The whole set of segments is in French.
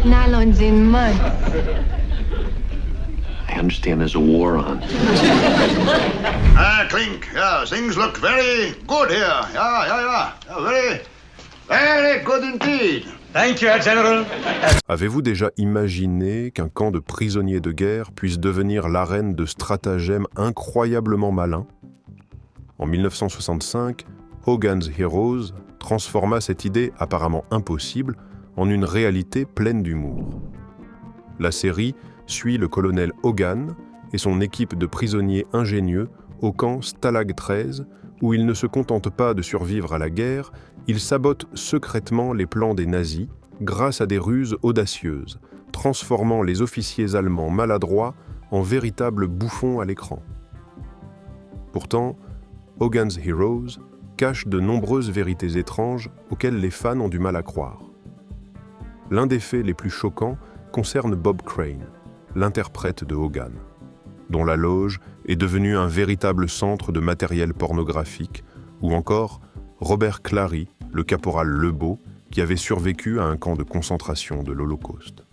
that nylon's in mud. I understand there's a war on. Clink, yeah, things look very good here. Yeah. Very good indeed. Thank you, General. Avez-vous déjà imaginé qu'un camp de prisonniers de guerre puisse devenir l'arène de stratagèmes incroyablement malins? En 1965, Hogan's Heroes transforma cette idée apparemment impossible en une réalité pleine d'humour. La série suit le colonel Hogan et son équipe de prisonniers ingénieux au camp Stalag 13, où ils ne se contentent pas de survivre à la guerre, ils sabotent secrètement les plans des nazis grâce à des ruses audacieuses, transformant les officiers allemands maladroits en véritables bouffons à l'écran. Pourtant, Hogan's Heroes cache de nombreuses vérités étranges auxquelles les fans ont du mal à croire. L'un des faits les plus choquants concerne Bob Crane, l'interprète de Hogan, dont la loge est devenue un véritable centre de matériel pornographique, ou encore Robert Clary, le caporal Lebeau, qui avait survécu à un camp de concentration de l'Holocauste.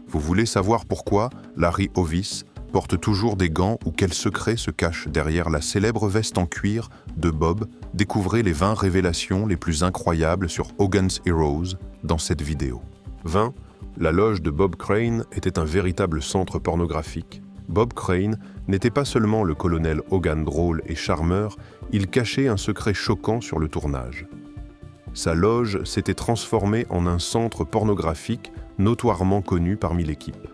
Vous voulez savoir pourquoi Larry Hovis porte toujours des gants ou quel secret se cache derrière la célèbre veste en cuir de Bob? Découvrez les 20 révélations les plus incroyables sur Hogan's Heroes dans cette vidéo. 20. La loge de Bob Crane était un véritable centre pornographique. Bob Crane n'était pas seulement le colonel Hogan drôle et charmeur, il cachait un secret choquant sur le tournage. Sa loge s'était transformée en un centre pornographique notoirement connu parmi l'équipe.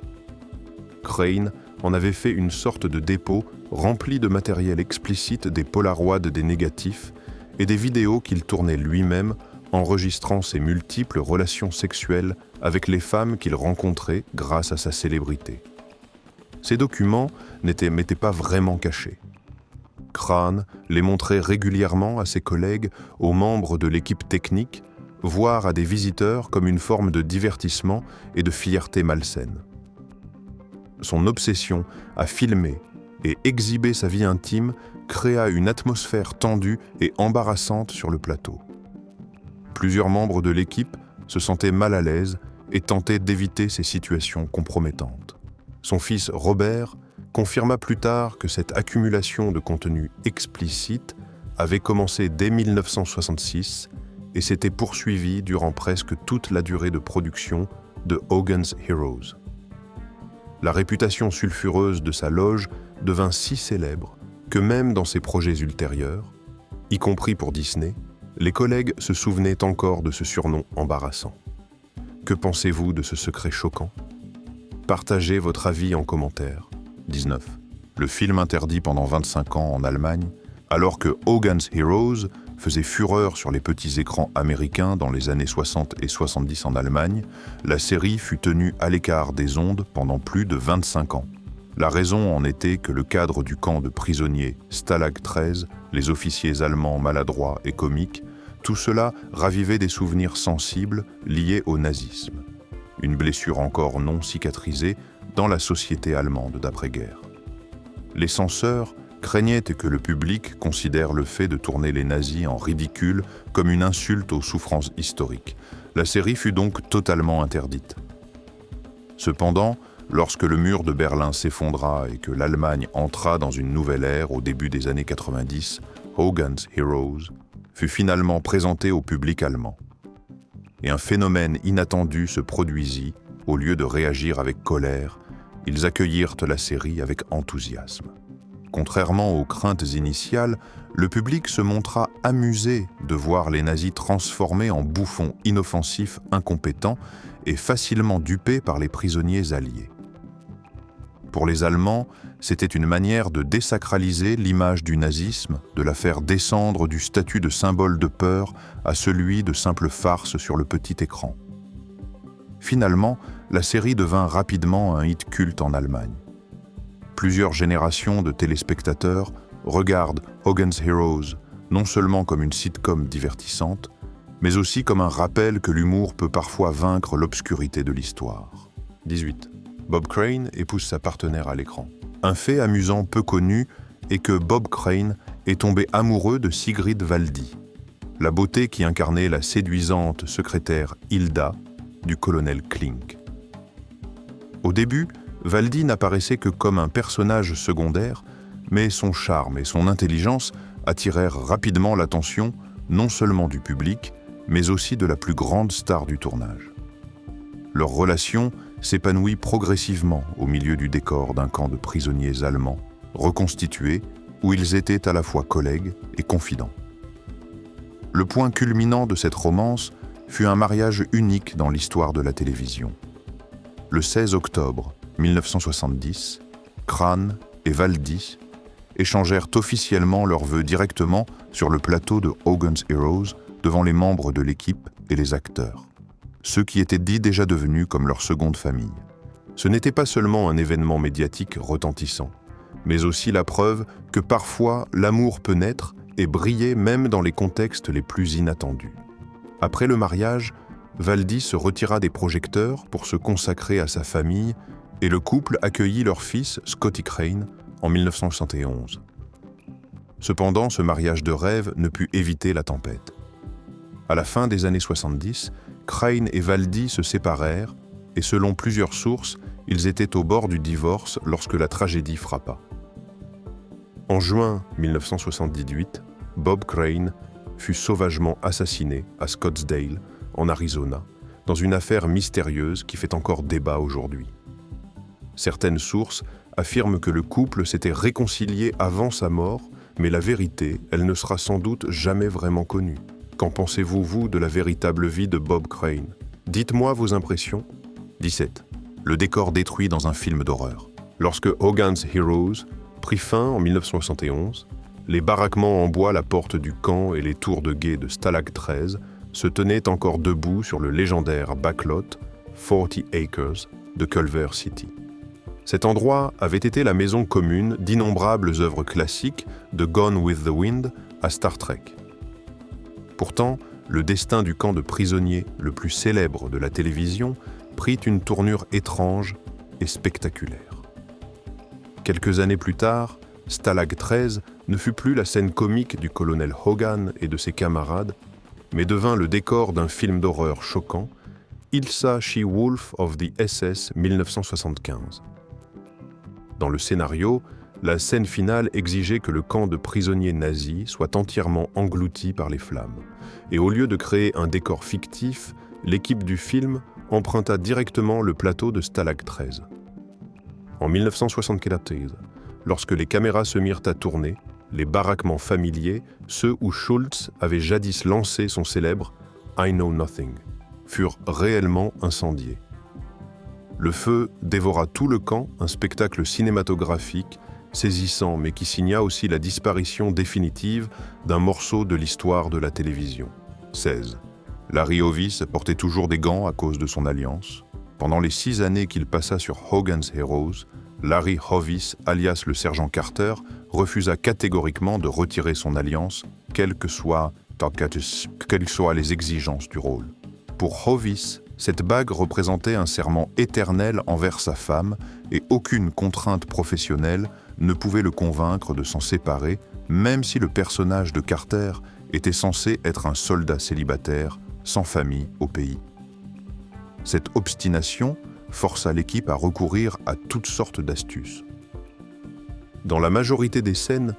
Crane en avait fait une sorte de dépôt rempli de matériel explicite, des polaroids, des négatifs et des vidéos qu'il tournait lui-même, enregistrant ses multiples relations sexuelles avec les femmes qu'il rencontrait grâce à sa célébrité. Ces documents n'étaient pas vraiment cachés. Crane les montrait régulièrement à ses collègues, aux membres de l'équipe technique, voire à des visiteurs comme une forme de divertissement et de fierté malsaine. Son obsession à filmer et exhiber sa vie intime créa une atmosphère tendue et embarrassante sur le plateau. Plusieurs membres de l'équipe se sentaient mal à l'aise et tentaient d'éviter ces situations compromettantes. Son fils Robert confirma plus tard que cette accumulation de contenu explicite avait commencé dès 1966 et s'était poursuivie durant presque toute la durée de production de Hogan's Heroes. La réputation sulfureuse de sa loge devint si célèbre que même dans ses projets ultérieurs, y compris pour Disney, les collègues se souvenaient encore de ce surnom embarrassant. Que pensez-vous de ce secret choquant? Partagez votre avis en commentaire. 19. Le film interdit pendant 25 ans en Allemagne, alors que Hogan's Heroes faisait fureur sur les petits écrans américains dans les années 60 et 70 en Allemagne, la série fut tenue à l'écart des ondes pendant plus de 25 ans. La raison en était que le cadre du camp de prisonniers Stalag 13, les officiers allemands maladroits et comiques, tout cela ravivait des souvenirs sensibles liés au nazisme. Une blessure encore non cicatrisée dans la société allemande d'après-guerre. Les censeurs craignaient que le public considère le fait de tourner les nazis en ridicule comme une insulte aux souffrances historiques. La série fut donc totalement interdite. Cependant, lorsque le mur de Berlin s'effondra et que l'Allemagne entra dans une nouvelle ère au début des années 90, Hogan's Heroes fut finalement présenté au public allemand. Et un phénomène inattendu se produisit. Au lieu de réagir avec colère, ils accueillirent la série avec enthousiasme. Contrairement aux craintes initiales, le public se montra amusé de voir les nazis transformés en bouffons inoffensifs, incompétents et facilement dupés par les prisonniers alliés. Pour les Allemands, c'était une manière de désacraliser l'image du nazisme, de la faire descendre du statut de symbole de peur à celui de simple farce sur le petit écran. Finalement, la série devint rapidement un hit culte en Allemagne. Plusieurs générations de téléspectateurs regardent Hogan's Heroes non seulement comme une sitcom divertissante, mais aussi comme un rappel que l'humour peut parfois vaincre l'obscurité de l'histoire. 18. Bob Crane épouse sa partenaire à l'écran. Un fait amusant peu connu est que Bob Crane est tombé amoureux de Sigrid Waldi, la beauté qui incarnait la séduisante secrétaire Hilda du colonel Klink. Au début, Valdi n'apparaissait que comme un personnage secondaire, mais son charme et son intelligence attirèrent rapidement l'attention non seulement du public, mais aussi de la plus grande star du tournage. Leur relation s'épanouit progressivement au milieu du décor d'un camp de prisonniers allemands, reconstitué, où ils étaient à la fois collègues et confidents. Le point culminant de cette romance fut un mariage unique dans l'histoire de la télévision. Le 16 octobre 1970, Crane et Valdi échangèrent officiellement leurs vœux directement sur le plateau de Hogan's Heroes devant les membres de l'équipe et les acteurs, ceux qui étaient déjà devenus comme leur seconde famille. Ce n'était pas seulement un événement médiatique retentissant, mais aussi la preuve que parfois l'amour peut naître et briller même dans les contextes les plus inattendus. Après le mariage, Valdi se retira des projecteurs pour se consacrer à sa famille et le couple accueillit leur fils Scotty Crane en 1971. Cependant, ce mariage de rêve ne put éviter la tempête. À la fin des années 70, Crane et Valdi se séparèrent et selon plusieurs sources, ils étaient au bord du divorce lorsque la tragédie frappa. En juin 1978, Bob Crane fut sauvagement assassiné à Scottsdale, en Arizona, dans une affaire mystérieuse qui fait encore débat aujourd'hui. Certaines sources affirment que le couple s'était réconcilié avant sa mort, mais la vérité, elle ne sera sans doute jamais vraiment connue. Qu'en pensez-vous, vous, de la véritable vie de Bob Crane? Dites-moi vos impressions. 17. Le décor détruit dans un film d'horreur. Lorsque Hogan's Heroes prit fin en 1971, les baraquements en bois à la porte du camp et les tours de guet de Stalag 13 se tenaient encore debout sur le légendaire backlot 40 Acres de Culver City. Cet endroit avait été la maison commune d'innombrables œuvres classiques de Gone with the Wind à Star Trek. Pourtant, le destin du camp de prisonniers le plus célèbre de la télévision prit une tournure étrange et spectaculaire. Quelques années plus tard, Stalag 13 ne fut plus la scène comique du colonel Hogan et de ses camarades, mais devint le décor d'un film d'horreur choquant, Ilsa She-Wolf of the SS 1975. Dans le scénario, la scène finale exigeait que le camp de prisonniers nazis soit entièrement englouti par les flammes. Et au lieu de créer un décor fictif, l'équipe du film emprunta directement le plateau de Stalag 13. En 1974, lorsque les caméras se mirent à tourner, les baraquements familiers, ceux où Schultz avait jadis lancé son célèbre « I Know Nothing », furent réellement incendiés. Le feu dévora tout le camp, un spectacle cinématographique saisissant mais qui signa aussi la disparition définitive d'un morceau de l'histoire de la télévision. 16. Larry Hovis portait toujours des gants à cause de son alliance. Pendant les 6 années qu'il passa sur Hogan's Heroes, Larry Hovis, alias le sergent Carter, refusa catégoriquement de retirer son alliance, quelles que soient les exigences du rôle. Pour Hovis, cette bague représentait un serment éternel envers sa femme et aucune contrainte professionnelle ne pouvait le convaincre de s'en séparer, même si le personnage de Carter était censé être un soldat célibataire, sans famille au pays. Cette obstination força l'équipe à recourir à toutes sortes d'astuces. Dans la majorité des scènes,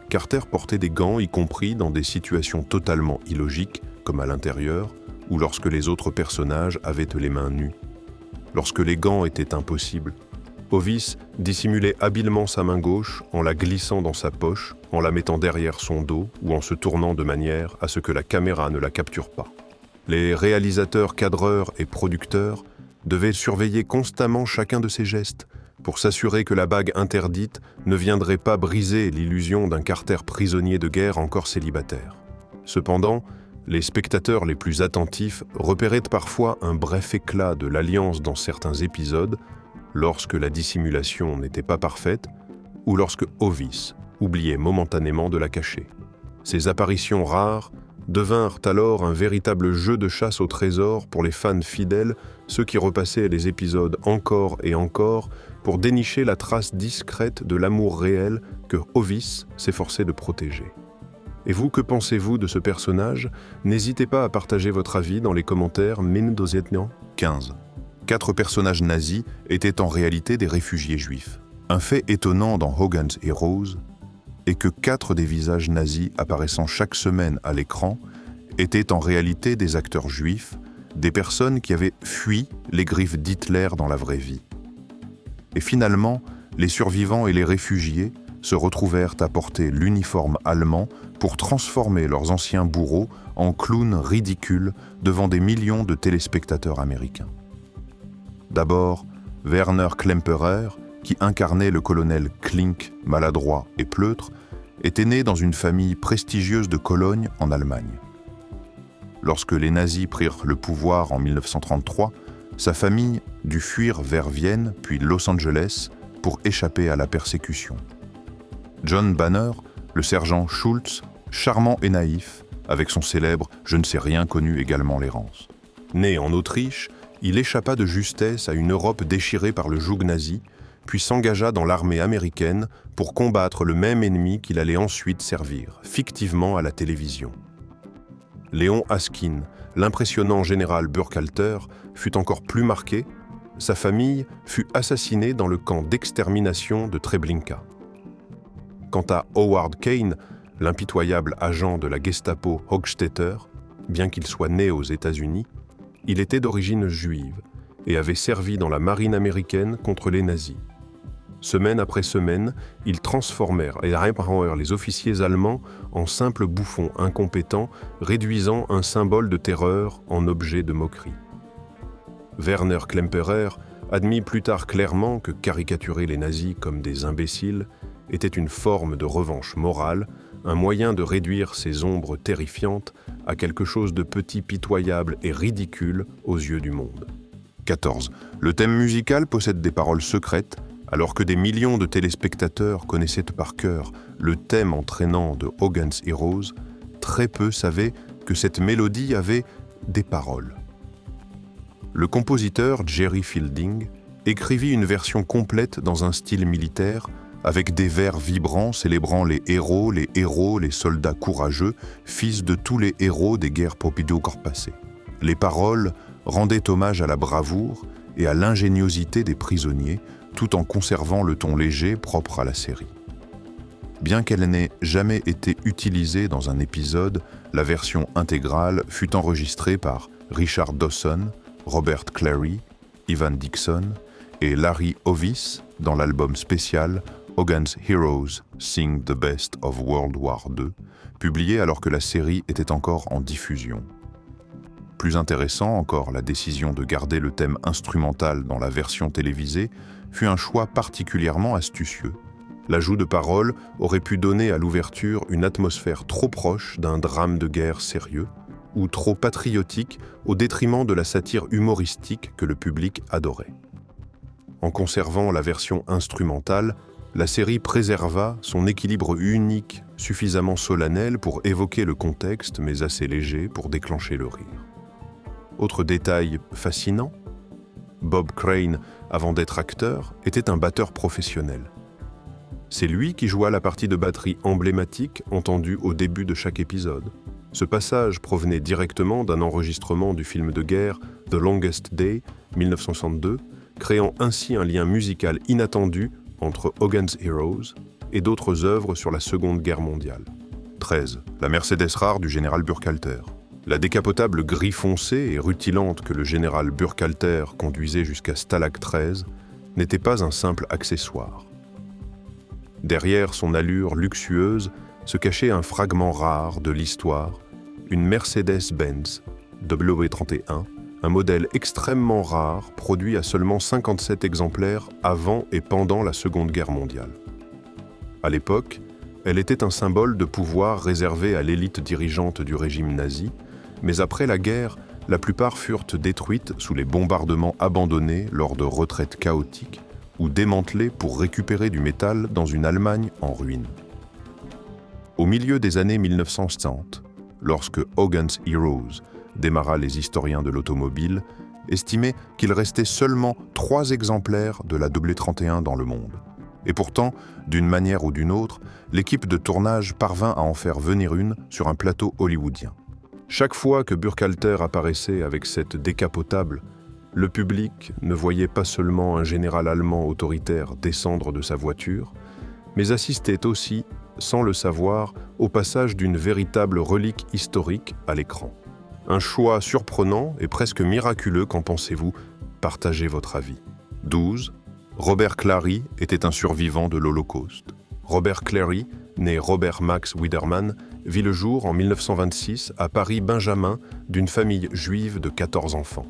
Carter portait des gants, y compris dans des situations totalement illogiques, comme à l'intérieur, ou lorsque les autres personnages avaient les mains nues. Lorsque les gants étaient impossibles, Hovis dissimulait habilement sa main gauche en la glissant dans sa poche, en la mettant derrière son dos ou en se tournant de manière à ce que la caméra ne la capture pas. Les réalisateurs, cadreurs et producteurs devaient surveiller constamment chacun de ses gestes pour s'assurer que la bague interdite ne viendrait pas briser l'illusion d'un Carter prisonnier de guerre encore célibataire. Cependant, les spectateurs les plus attentifs repéraient parfois un bref éclat de l'alliance dans certains épisodes, lorsque la dissimulation n'était pas parfaite ou lorsque Hovis oubliait momentanément de la cacher. Ces apparitions rares devinrent alors un véritable jeu de chasse au trésor pour les fans fidèles, ceux qui repassaient les épisodes encore et encore pour dénicher la trace discrète de l'amour réel que Hovis s'efforçait de protéger. Et vous, que pensez-vous de ce personnage? N'hésitez pas à partager votre avis dans les commentaires. Min 15. 4 personnages nazis étaient en réalité des réfugiés juifs. Un fait étonnant dans Hogan's Heroes est que 4 des visages nazis apparaissant chaque semaine à l'écran étaient en réalité des acteurs juifs, des personnes qui avaient fui les griffes d'Hitler dans la vraie vie. Et finalement, les survivants et les réfugiés se retrouvèrent à porter l'uniforme allemand pour transformer leurs anciens bourreaux en clowns ridicules devant des millions de téléspectateurs américains. D'abord, Werner Klemperer, qui incarnait le colonel Klink, maladroit et pleutre, était né dans une famille prestigieuse de Cologne, en Allemagne. Lorsque les nazis prirent le pouvoir en 1933, sa famille dut fuir vers Vienne puis Los Angeles pour échapper à la persécution. John Banner, le sergent Schultz, charmant et naïf, avec son célèbre « Je ne sais rien » connu également l'errance. Né en Autriche, il échappa de justesse à une Europe déchirée par le joug nazi, puis s'engagea dans l'armée américaine pour combattre le même ennemi qu'il allait ensuite servir, fictivement à la télévision. Léon Askin, l'impressionnant général Burkhalter, fut encore plus marqué. Sa famille fut assassinée dans le camp d'extermination de Treblinka. Quant à Howard Kane, l'impitoyable agent de la Gestapo Hochstetter, bien qu'il soit né aux États-Unis, il était d'origine juive et avait servi dans la marine américaine contre les nazis. Semaine après semaine, ils transformèrent et réparèrent les officiers allemands en simples bouffons incompétents, réduisant un symbole de terreur en objet de moquerie. Werner Klemperer admit plus tard clairement que caricaturer les nazis comme des imbéciles était une forme de revanche morale, un moyen de réduire ces ombres terrifiantes à quelque chose de petit, pitoyable et ridicule aux yeux du monde. 14. Le thème musical possède des paroles secrètes, alors que des millions de téléspectateurs connaissaient par cœur le thème entraînant de Hogan's Heroes, très peu savaient que cette mélodie avait des paroles. Le compositeur Jerry Fielding écrivit une version complète dans un style militaire, avec des vers vibrants célébrant les héros, les soldats courageux, fils de tous les héros des guerres pompidoues passées. Les paroles rendaient hommage à la bravoure et à l'ingéniosité des prisonniers, tout en conservant le ton léger propre à la série. Bien qu'elle n'ait jamais été utilisée dans un épisode, la version intégrale fut enregistrée par Richard Dawson, Robert Clary, Ivan Dixon et Larry Hovis dans l'album spécial Hogan's Heroes Sing the Best of World War II, publié alors que la série était encore en diffusion. Plus intéressant encore, la décision de garder le thème instrumental dans la version télévisée fut un choix particulièrement astucieux. L'ajout de paroles aurait pu donner à l'ouverture une atmosphère trop proche d'un drame de guerre sérieux, ou trop patriotique au détriment de la satire humoristique que le public adorait. En conservant la version instrumentale, la série préserva son équilibre unique, suffisamment solennel pour évoquer le contexte, mais assez léger pour déclencher le rire. Autre détail fascinant, Bob Crane, avant d'être acteur, était un batteur professionnel. C'est lui qui joua la partie de batterie emblématique entendue au début de chaque épisode. Ce passage provenait directement d'un enregistrement du film de guerre The Longest Day, 1962, créant ainsi un lien musical inattendu entre Hogan's Heroes et d'autres œuvres sur la Seconde Guerre mondiale. 13. La Mercedes rare du général Burkhalter. La décapotable gris foncé et rutilante que le général Burkhalter conduisait jusqu'à Stalag 13 n'était pas un simple accessoire. Derrière son allure luxueuse se cachait un fragment rare de l'histoire, une Mercedes-Benz W31, un modèle extrêmement rare produit à seulement 57 exemplaires avant et pendant la Seconde Guerre mondiale. À l'époque, elle était un symbole de pouvoir réservé à l'élite dirigeante du régime nazi, mais après la guerre, la plupart furent détruites sous les bombardements abandonnés lors de retraites chaotiques ou démantelées pour récupérer du métal dans une Allemagne en ruine. Au milieu des années 1960, lorsque Hogan's Heroes démarra, les historiens de l'automobile estimaient qu'il restait seulement 3 exemplaires de la W31 dans le monde. Et pourtant, d'une manière ou d'une autre, l'équipe de tournage parvint à en faire venir une sur un plateau hollywoodien. Chaque fois que Burkhalter apparaissait avec cette décapotable, Le public ne voyait pas seulement un général allemand autoritaire descendre de sa voiture, mais assistait aussi, sans le savoir, au passage d'une véritable relique historique à l'écran. Un choix surprenant et presque miraculeux, qu'en pensez-vous? Partagez votre avis. 12. Robert Clary était un survivant de l'Holocauste. Robert Clary, né Robert Max Widerman, vit le jour en 1926 à Paris-Benjamin d'une famille juive de 14 enfants.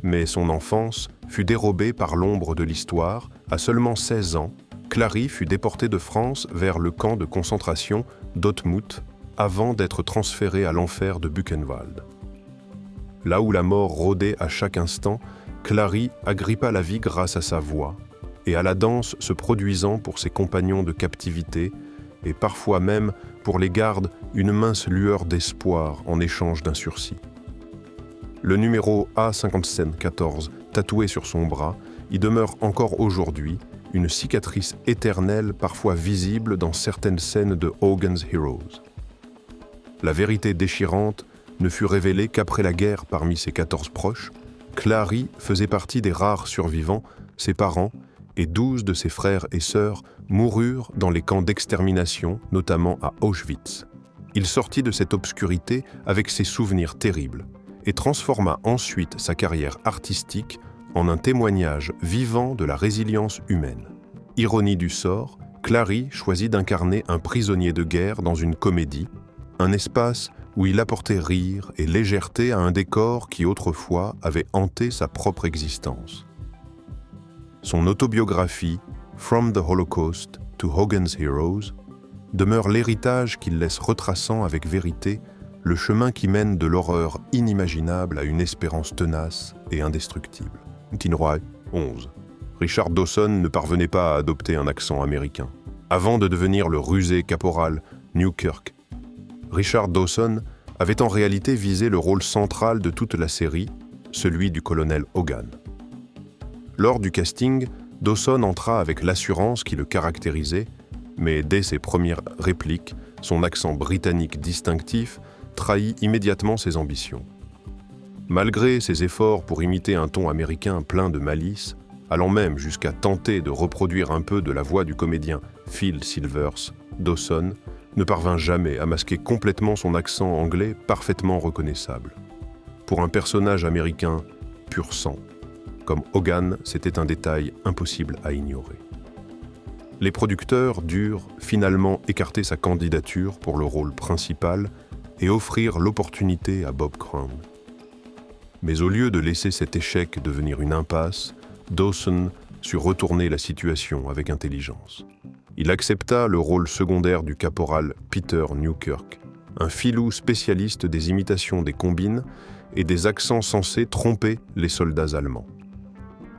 Mais son enfance fut dérobée par l'ombre de l'histoire. À seulement 16 ans, Clary fut déporté de France vers le camp de concentration d'Othmut avant d'être transféré à l'enfer de Buchenwald. Là où la mort rôdait à chaque instant, Clary agrippa la vie grâce à sa voix et à la danse se produisant pour ses compagnons de captivité et parfois même pour les gardes une mince lueur d'espoir en échange d'un sursis. Le numéro A5714, tatoué sur son bras, y demeure encore aujourd'hui, une cicatrice éternelle parfois visible dans certaines scènes de Hogan's Heroes. La vérité déchirante ne fut révélée qu'après la guerre parmi ses 14 proches. Clary faisait partie des rares survivants. Ses parents et 12 de ses frères et sœurs moururent dans les camps d'extermination, notamment à Auschwitz. Il sortit de cette obscurité avec ses souvenirs terribles et transforma ensuite sa carrière artistique en un témoignage vivant de la résilience humaine. Ironie du sort, Clary choisit d'incarner un prisonnier de guerre dans une comédie, un espace où il apportait rire et légèreté à un décor qui autrefois avait hanté sa propre existence. Son autobiographie, From the Holocaust to Hogan's Heroes, demeure l'héritage qu'il laisse retraçant avec vérité le chemin qui mène de l'horreur inimaginable à une espérance tenace et indestructible. Tinroy, 11. Richard Dawson ne parvenait pas à adopter un accent américain. Avant de devenir le rusé caporal Newkirk, Richard Dawson avait en réalité visé le rôle central de toute la série, celui du colonel Hogan. Lors du casting, Dawson entra avec l'assurance qui le caractérisait, mais dès ses premières répliques, son accent britannique distinctif trahit immédiatement ses ambitions. Malgré ses efforts pour imiter un ton américain plein de malice, allant même jusqu'à tenter de reproduire un peu de la voix du comédien Phil Silvers, Dawson ne parvint jamais à masquer complètement son accent anglais parfaitement reconnaissable. Pour un personnage américain pur sang, comme Hogan, c'était un détail impossible à ignorer. Les producteurs durent finalement écarter sa candidature pour le rôle principal et offrir l'opportunité à Bob Crane. Mais au lieu de laisser cet échec devenir une impasse, Dawson sut retourner la situation avec intelligence. Il accepta le rôle secondaire du caporal Peter Newkirk, un filou spécialiste des imitations des combines et des accents censés tromper les soldats allemands.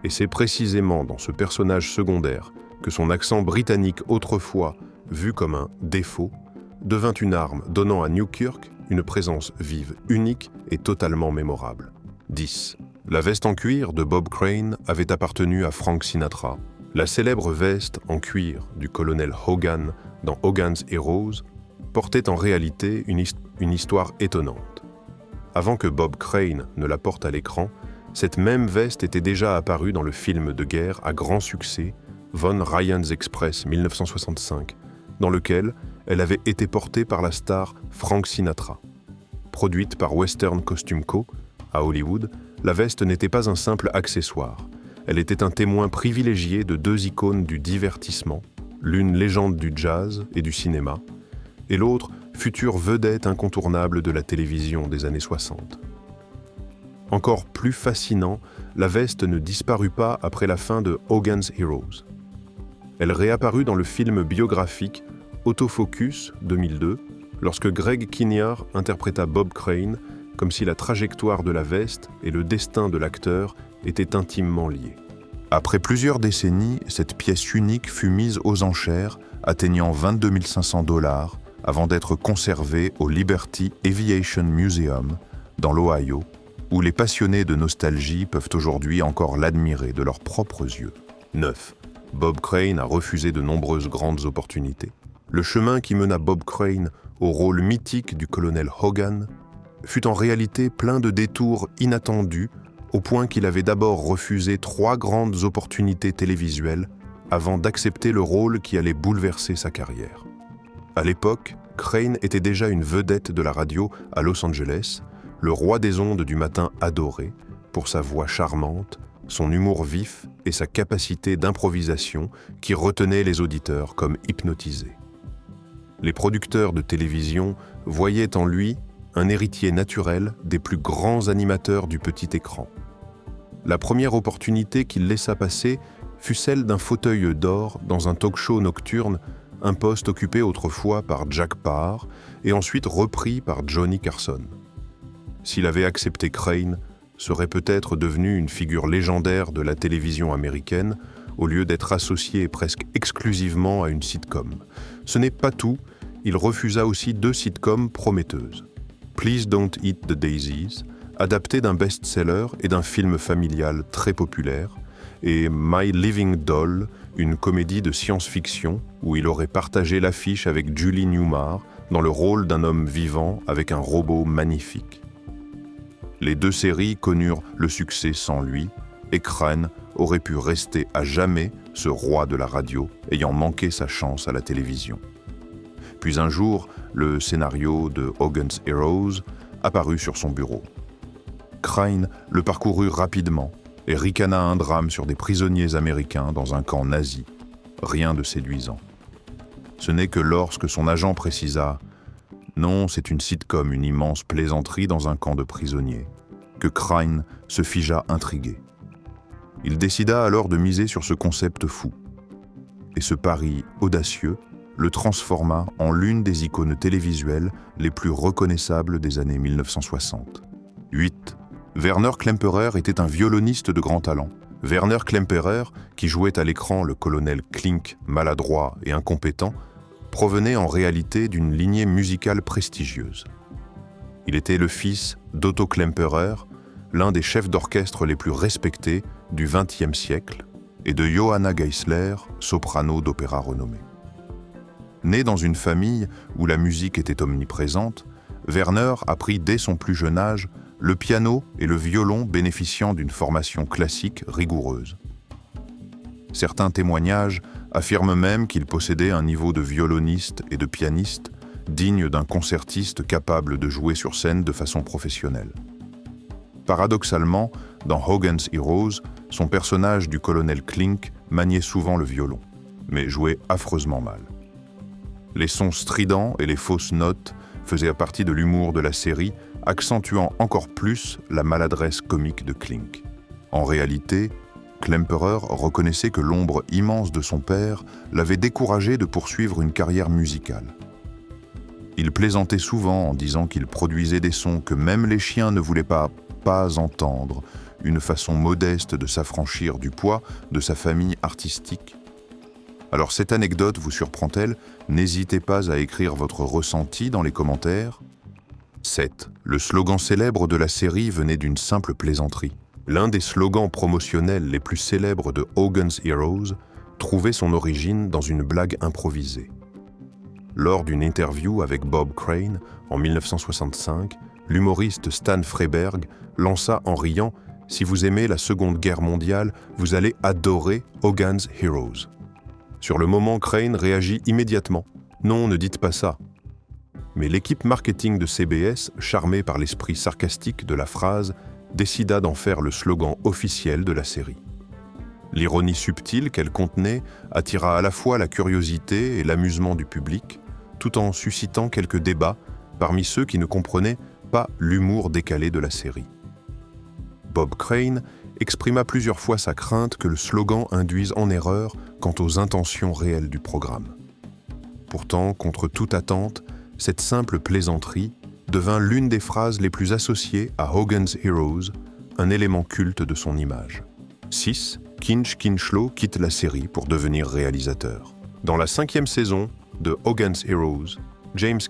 Et c'est précisément dans ce personnage secondaire que son accent britannique autrefois vu comme un défaut devint une arme donnant à Newkirk une présence vive, unique et totalement mémorable. 10. La veste en cuir de Bob Crane avait appartenu à Frank Sinatra. La célèbre veste en cuir du colonel Hogan dans Hogan's Heroes portait en réalité une histoire étonnante. Avant que Bob Crane ne la porte à l'écran, cette même veste était déjà apparue dans le film de guerre à grand succès Von Ryan's Express 1965, dans lequel elle avait été portée par la star Frank Sinatra. Produite par Western Costume Co. à Hollywood, la veste n'était pas un simple accessoire. Elle était un témoin privilégié de deux icônes du divertissement, l'une légende du jazz et du cinéma, et l'autre future vedette incontournable de la télévision des années 60. Encore plus fascinant, la veste ne disparut pas après la fin de Hogan's Heroes. Elle réapparut dans le film biographique Autofocus 2002, lorsque Greg Kinnear interpréta Bob Crane comme si la trajectoire de la veste et le destin de l'acteur étaient intimement liés. Après plusieurs décennies, cette pièce unique fut mise aux enchères, atteignant $22 500 avant d'être conservée au Liberty Aviation Museum, dans l'Ohio, où les passionnés de nostalgie peuvent aujourd'hui encore l'admirer de leurs propres yeux. 9. Bob Crane a refusé de nombreuses grandes opportunités. Le chemin qui mena Bob Crane au rôle mythique du colonel Hogan fut en réalité plein de détours inattendus au point qu'il avait d'abord refusé 3 grandes opportunités télévisuelles avant d'accepter le rôle qui allait bouleverser sa carrière. À l'époque, Crane était déjà une vedette de la radio à Los Angeles, le roi des ondes du matin adoré pour sa voix charmante, son humour vif et sa capacité d'improvisation qui retenait les auditeurs comme hypnotisés. Les producteurs de télévision voyaient en lui un héritier naturel des plus grands animateurs du petit écran. La première opportunité qu'il laissa passer fut celle d'un fauteuil d'or dans un talk-show nocturne, un poste occupé autrefois par Jack Paar et ensuite repris par Johnny Carson. S'il avait accepté Crane, serait peut-être devenu une figure légendaire de la télévision américaine au lieu d'être associé presque exclusivement à une sitcom. Ce n'est pas tout, il refusa aussi 2 sitcoms prometteuses. Please Don't Eat the Daisies, adapté d'un best-seller et d'un film familial très populaire, et My Living Doll, une comédie de science-fiction où il aurait partagé l'affiche avec Julie Newmar dans le rôle d'un homme vivant avec un robot magnifique. Les 2 séries connurent le succès sans lui, et Crane aurait pu rester à jamais ce roi de la radio ayant manqué sa chance à la télévision. Puis un jour, le scénario de Hogan's Heroes apparut sur son bureau. Crane le parcourut rapidement et ricana un drame sur des prisonniers américains dans un camp nazi. Rien de séduisant. Ce n'est que lorsque son agent précisa « Non, c'est une sitcom, une immense plaisanterie dans un camp de prisonniers », que Crane se figea intrigué. Il décida alors de miser sur ce concept fou. Et ce pari audacieux le transforma en l'une des icônes télévisuelles les plus reconnaissables des années 1960. 8. Werner Klemperer était un violoniste de grand talent. Werner Klemperer, qui jouait à l'écran le colonel Klink, maladroit et incompétent, provenait en réalité d'une lignée musicale prestigieuse. Il était le fils d'Otto Klemperer, l'un des chefs d'orchestre les plus respectés du XXe siècle, et de Johanna Geisler, soprano d'opéra renommée. Né dans une famille où la musique était omniprésente, Werner apprit dès son plus jeune âge le piano et le violon bénéficiant d'une formation classique rigoureuse. Certains témoignages affirment même qu'il possédait un niveau de violoniste et de pianiste digne d'un concertiste capable de jouer sur scène de façon professionnelle. Paradoxalement, dans Hogan's Heroes, son personnage du colonel Klink maniait souvent le violon, mais jouait affreusement mal. Les sons stridents et les fausses notes faisaient partie de l'humour de la série, accentuant encore plus la maladresse comique de Klink. En réalité, Klemperer reconnaissait que l'ombre immense de son père l'avait découragé de poursuivre une carrière musicale. Il plaisantait souvent en disant qu'il produisait des sons que même les chiens ne voulaient pas entendre, une façon modeste de s'affranchir du poids de sa famille artistique. Alors cette anecdote vous surprend-elle? N'hésitez pas à écrire votre ressenti dans les commentaires. 7. Le slogan célèbre de la série venait d'une simple plaisanterie. L'un des slogans promotionnels les plus célèbres de Hogan's Heroes trouvait son origine dans une blague improvisée. Lors d'une interview avec Bob Crane en 1965, l'humoriste Stan Freberg lança en riant « Si vous aimez la Seconde Guerre mondiale, vous allez adorer Hogan's Heroes ». Sur le moment, Crane réagit immédiatement « Non, ne dites pas ça ». Mais l'équipe marketing de CBS, charmée par l'esprit sarcastique de la phrase, décida d'en faire le slogan officiel de la série. L'ironie subtile qu'elle contenait attira à la fois la curiosité et l'amusement du public, tout en suscitant quelques débats parmi ceux qui ne comprenaient pas l'humour décalé de la série. Bob Crane exprima plusieurs fois sa crainte que le slogan induise en erreur quant aux intentions réelles du programme. Pourtant, contre toute attente, cette simple plaisanterie devint l'une des phrases les plus associées à Hogan's Heroes, un élément culte de son image. 6. Kinch Kinchlow quitte la série pour devenir réalisateur. Dans la 5e saison de Hogan's Heroes, James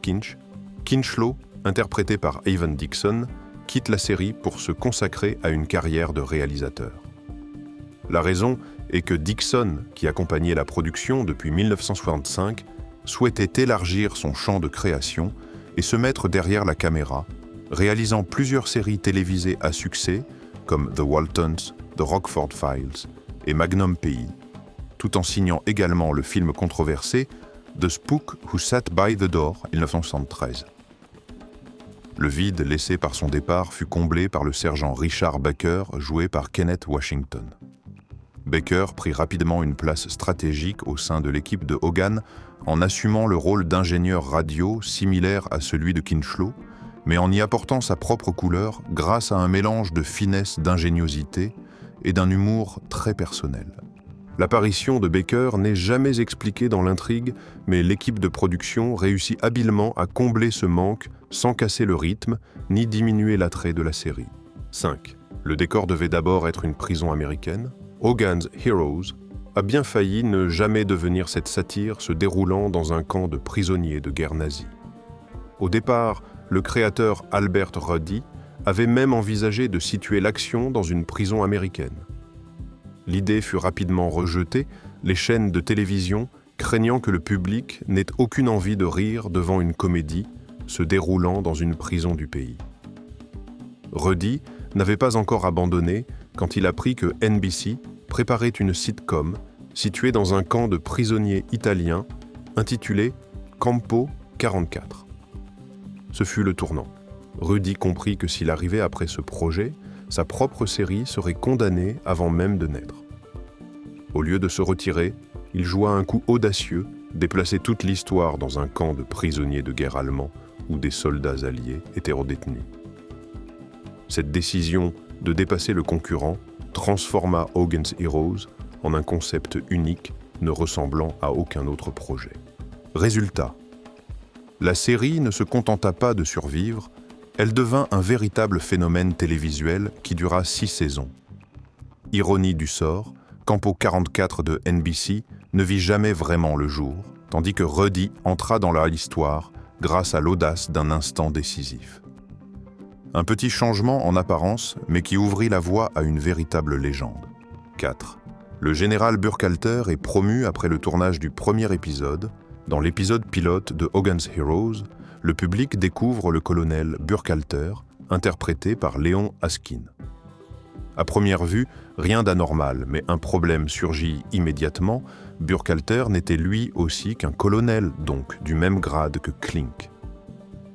Kinchlow, interprété par Evan Dixon, quitte la série pour se consacrer à une carrière de réalisateur. La raison est que Dixon, qui accompagnait la production depuis 1965, souhaitait élargir son champ de création et se mettre derrière la caméra, réalisant plusieurs séries télévisées à succès, comme The Waltons, The Rockford Files et Magnum PI, tout en signant également le film controversé The Spook Who Sat by the Door, 1973. Le vide laissé par son départ fut comblé par le sergent Richard Baker, joué par Kenneth Washington. Baker prit rapidement une place stratégique au sein de l'équipe de Hogan en assumant le rôle d'ingénieur radio similaire à celui de Kinchlow, mais en y apportant sa propre couleur grâce à un mélange de finesse, d'ingéniosité et d'un humour très personnel. L'apparition de Baker n'est jamais expliquée dans l'intrigue, mais l'équipe de production réussit habilement à combler ce manque sans casser le rythme ni diminuer l'attrait de la série. 5. Le décor devait d'abord être une prison américaine. Hogan's Heroes a bien failli ne jamais devenir cette satire se déroulant dans un camp de prisonniers de guerre nazie. Au départ, le créateur Albert Ruddy avait même envisagé de situer l'action dans une prison américaine. L'idée fut rapidement rejetée, les chaînes de télévision craignant que le public n'ait aucune envie de rire devant une comédie se déroulant dans une prison du pays. Ruddy n'avait pas encore abandonné quand il apprit que NBC préparait une sitcom située dans un camp de prisonniers italiens intitulé Campo 44. Ce fut le tournant. Ruddy comprit que s'il arrivait après ce projet, sa propre série serait condamnée avant même de naître. Au lieu de se retirer, il joua un coup audacieux, déplacer toute l'histoire dans un camp de prisonniers de guerre allemands où des soldats alliés étaient redétenus. Cette décision de dépasser le concurrent transforma Hogan's Heroes en un concept unique ne ressemblant à aucun autre projet. Résultat, la série ne se contenta pas de survivre, elle devint un véritable phénomène télévisuel qui dura 6 saisons. Ironie du sort, Campo 44 de NBC ne vit jamais vraiment le jour, tandis que Ruddy entra dans l'histoire grâce à l'audace d'un instant décisif. Un petit changement en apparence, mais qui ouvrit la voie à une véritable légende. 4. Le général Burkhalter est promu après le tournage du premier épisode. Dans l'épisode pilote de Hogan's Heroes, le public découvre le colonel Burkhalter, interprété par Léon Askin. À première vue, rien d'anormal, mais un problème surgit immédiatement. Burkhalter n'était lui aussi qu'un colonel, donc du même grade que Klink.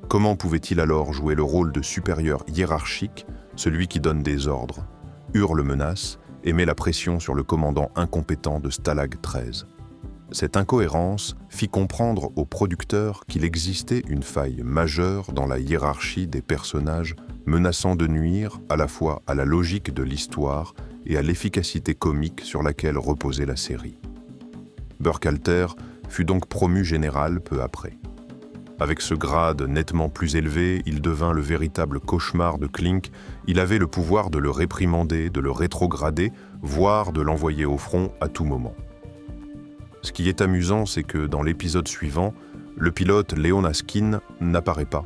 Comment pouvait-il alors jouer le rôle de supérieur hiérarchique, celui qui donne des ordres, hurle menace et met la pression sur le commandant incompétent de Stalag 13 ? Cette incohérence fit comprendre aux producteurs qu'il existait une faille majeure dans la hiérarchie des personnages, menaçant de nuire à la fois à la logique de l'histoire et à l'efficacité comique sur laquelle reposait la série. Burkhalter fut donc promu général peu après. Avec ce grade nettement plus élevé, il devint le véritable cauchemar de Klink. Il avait le pouvoir de le réprimander, de le rétrograder, voire de l'envoyer au front à tout moment. Ce qui est amusant, c'est que dans l'épisode suivant, le pilote Léon Askin n'apparaît pas.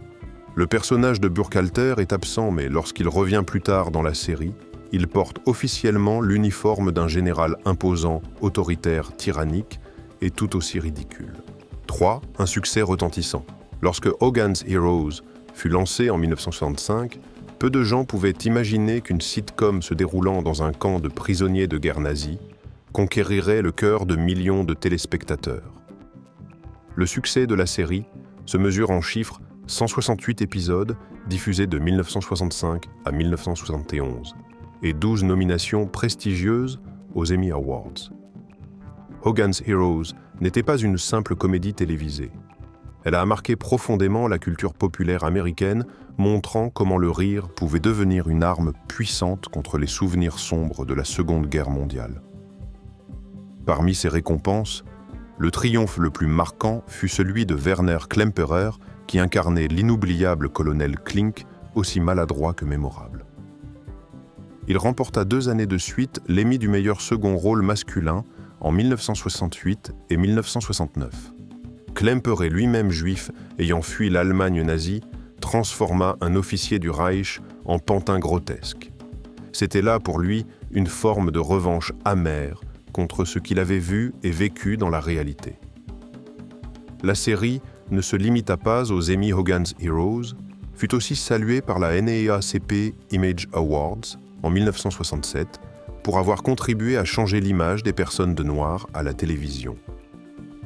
Le personnage de Burkhalter est absent, mais lorsqu'il revient plus tard dans la série, il porte officiellement l'uniforme d'un général imposant, autoritaire, tyrannique et tout aussi ridicule. 3. Un succès retentissant. Lorsque Hogan's Heroes fut lancé en 1965, peu de gens pouvaient imaginer qu'une sitcom se déroulant dans un camp de prisonniers de guerre nazis conquérirait le cœur de millions de téléspectateurs. Le succès de la série se mesure en chiffres 168 épisodes diffusés de 1965 à 1971 et 12 nominations prestigieuses aux Emmy Awards. Hogan's Heroes n'était pas une simple comédie télévisée. Elle a marqué profondément la culture populaire américaine, montrant comment le rire pouvait devenir une arme puissante contre les souvenirs sombres de la Seconde Guerre mondiale. Parmi ces récompenses, le triomphe le plus marquant fut celui de Werner Klemperer, qui incarnait l'inoubliable colonel Klink, aussi maladroit que mémorable. Il remporta 2 années de suite l'Emmy du meilleur second rôle masculin en 1968 et 1969. Klemperer, lui-même juif, ayant fui l'Allemagne nazie, transforma un officier du Reich en pantin grotesque. C'était là pour lui une forme de revanche amère contre ce qu'il avait vu et vécu dans la réalité. La série ne se limita pas aux Emmy Hogan's Heroes, fut aussi saluée par la NAACP Image Awards, en 1967, pour avoir contribué à changer l'image des personnes de noir à la télévision.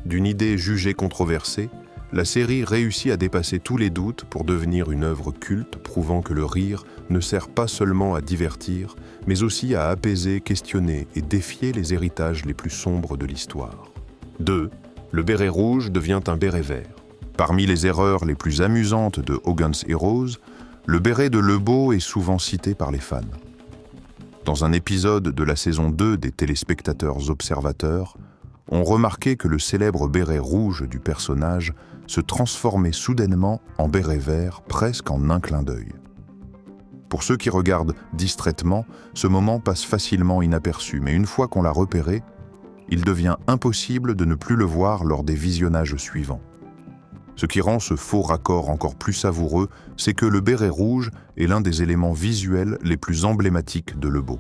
D'une idée jugée controversée, la série réussit à dépasser tous les doutes pour devenir une œuvre culte prouvant que le rire ne sert pas seulement à divertir, mais aussi à apaiser, questionner et défier les héritages les plus sombres de l'histoire. 2. Le béret rouge devient un béret vert. Parmi les erreurs les plus amusantes de Hogan's Heroes, le béret de Lebeau est souvent cité par les fans. Dans un épisode de la saison 2 des téléspectateurs observateurs, on remarquait que le célèbre béret rouge du personnage se transformait soudainement en béret vert presque en un clin d'œil. Pour ceux qui regardent distraitement, ce moment passe facilement inaperçu, mais une fois qu'on l'a repéré, il devient impossible de ne plus le voir lors des visionnages suivants. Ce qui rend ce faux raccord encore plus savoureux, c'est que le béret rouge est l'un des éléments visuels les plus emblématiques de Lebeau.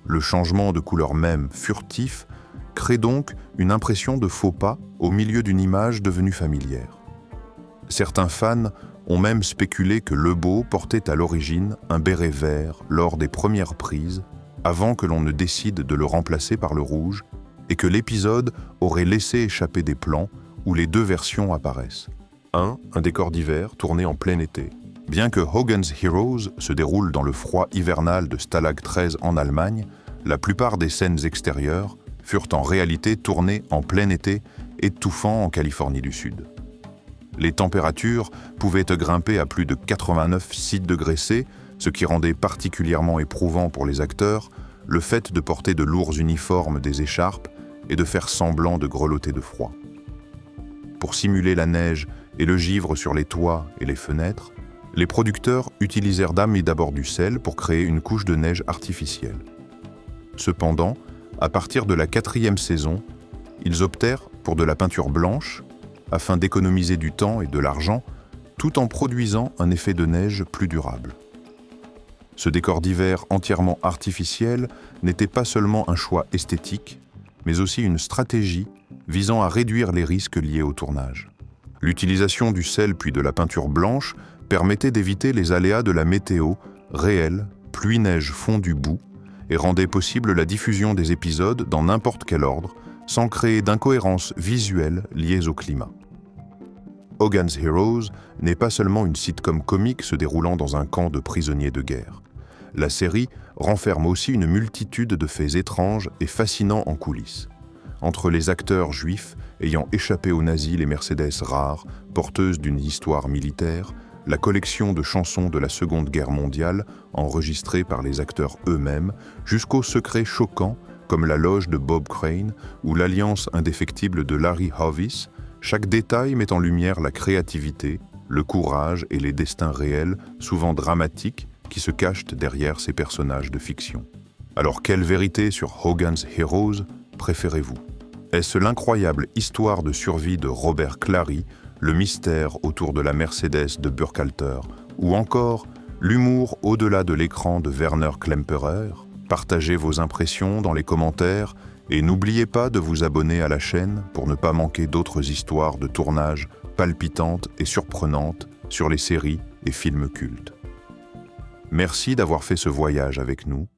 Le changement de couleur même furtif crée donc une impression de faux pas au milieu d'une image devenue familière. Certains fans ont même spéculé que Lebeau portait à l'origine un béret vert lors des premières prises, avant que l'on ne décide de le remplacer par le rouge, et que l'épisode aurait laissé échapper des plans où les deux versions apparaissent. Un décor d'hiver tourné en plein été. Bien que Hogan's Heroes se déroule dans le froid hivernal de Stalag 13 en Allemagne, la plupart des scènes extérieures furent en réalité tournées en plein été, étouffant en Californie du Sud. Les températures pouvaient grimper à plus de 89,6 degrés C, ce qui rendait particulièrement éprouvant pour les acteurs le fait de porter de lourds uniformes, des écharpes et de faire semblant de grelotter de froid. Pour simuler la neige et le givre sur les toits et les fenêtres, les producteurs utilisèrent d'abord du sel pour créer une couche de neige artificielle. Cependant, à partir de la 4e saison, ils optèrent pour de la peinture blanche afin d'économiser du temps et de l'argent, tout en produisant un effet de neige plus durable. Ce décor d'hiver entièrement artificiel n'était pas seulement un choix esthétique, mais aussi une stratégie visant à réduire les risques liés au tournage. L'utilisation du sel puis de la peinture blanche permettait d'éviter les aléas de la météo réelle, pluie, neige, fondue, boue, et rendait possible la diffusion des épisodes dans n'importe quel ordre, sans créer d'incohérences visuelles liées au climat. Hogan's Heroes n'est pas seulement une sitcom comique se déroulant dans un camp de prisonniers de guerre. La série renferme aussi une multitude de faits étranges et fascinants en coulisses. Entre les acteurs juifs ayant échappé aux nazis les Mercedes rares, porteuses d'une histoire militaire, la collection de chansons de la Seconde Guerre mondiale enregistrées par les acteurs eux-mêmes, jusqu'aux secrets choquants comme la loge de Bob Crane ou l'alliance indéfectible de Larry Hovis, chaque détail met en lumière la créativité, le courage et les destins réels, souvent dramatiques, qui se cachent derrière ces personnages de fiction. Alors quelle vérité sur Hogan's Heroes préférez-vous ? Est-ce l'incroyable histoire de survie de Robert Clary, le mystère autour de la Mercedes de Burkhalter, ou encore l'humour au-delà de l'écran de Werner Klemperer? Partagez vos impressions dans les commentaires et n'oubliez pas de vous abonner à la chaîne pour ne pas manquer d'autres histoires de tournage palpitantes et surprenantes sur les séries et films cultes. Merci d'avoir fait ce voyage avec nous